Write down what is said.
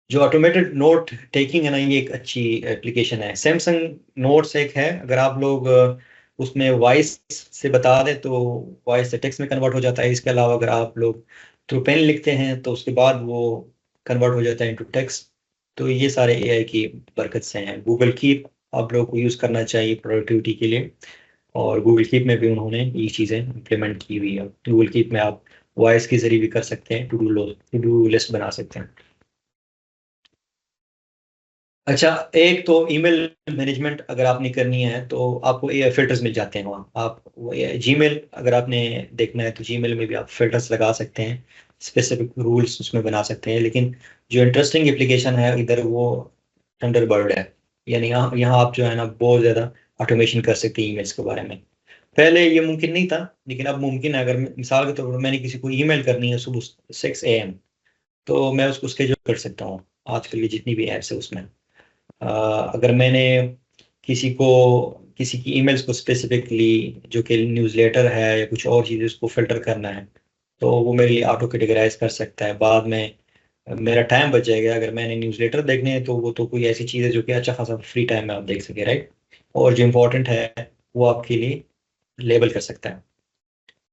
जो automated note taking है ना, ये एक अच्छी एप्लीकेशन है। सैमसंग नोट्स एक है, अगर आप लोग उसमें वॉइस से बता दें तो वॉइस से टेक्स्ट में कन्वर्ट हो जाता है। इसके अलावा अगर आप लोग थ्रू पेन लिखते हैं तो उसके बाद वो कन्वर्ट हो जाता है इनटू टेक्स्ट। तो ये सारे एआई की बरकत से हैं। गूगल कीप आप लोग को यूज़ करना चाहिए प्रोडक्टिविटी के लिए, और गूगल कीप में भी उन्होंने ये चीज़ें इम्प्लीमेंट की हुई है। गूगल कीप में आप वॉइस के जरिए भी कर सकते हैं, टू डू लिस्ट बना सकते हैं। अच्छा, एक तो ईमेल मैनेजमेंट अगर आपने करनी है तो आपको एआई फिल्टर्स मिल जाते हैं वहाँ। आप जीमेल अगर आपने देखना है तो जीमेल में भी आप फिल्टर्स लगा सकते हैं, स्पेसिफिक रूल्स उसमें बना सकते हैं। लेकिन जो इंटरेस्टिंग एप्लीकेशन है इधर वो थंडरबर्ड है। यानी यहाँ यहाँ आप जो है ना बहुत ज़्यादा ऑटोमेशन कर सकते हैं ईमेल्स के बारे में। पहले ये मुमकिन नहीं था, लेकिन अब मुमकिन है। अगर मिसाल के तौर पर मैंने किसी को ईमेल करनी है सुबह 6 AM, तो मैं उसको स्केड्यूल कर सकता हूँ आजकल ये जितनी भी ऐप्स है उसमें। अगर मैंने किसी को किसी की ईमेल्स को स्पेसिफिकली जो कि न्यूज़लेटर है या कुछ और चीज़ें उसको फिल्टर करना है, तो वो मेरे लिए ऑटो कैटेगराइज कर सकता है। बाद में मेरा टाइम बच जाएगा। अगर मैंने न्यूज़लेटर देखने हैं तो वो तो कोई ऐसी चीज़ है जो कि अच्छा खासा फ्री टाइम में आप देख सके, राइट। और जो इम्पोर्टेंट है वो आपके लिए लेबल कर सकता है।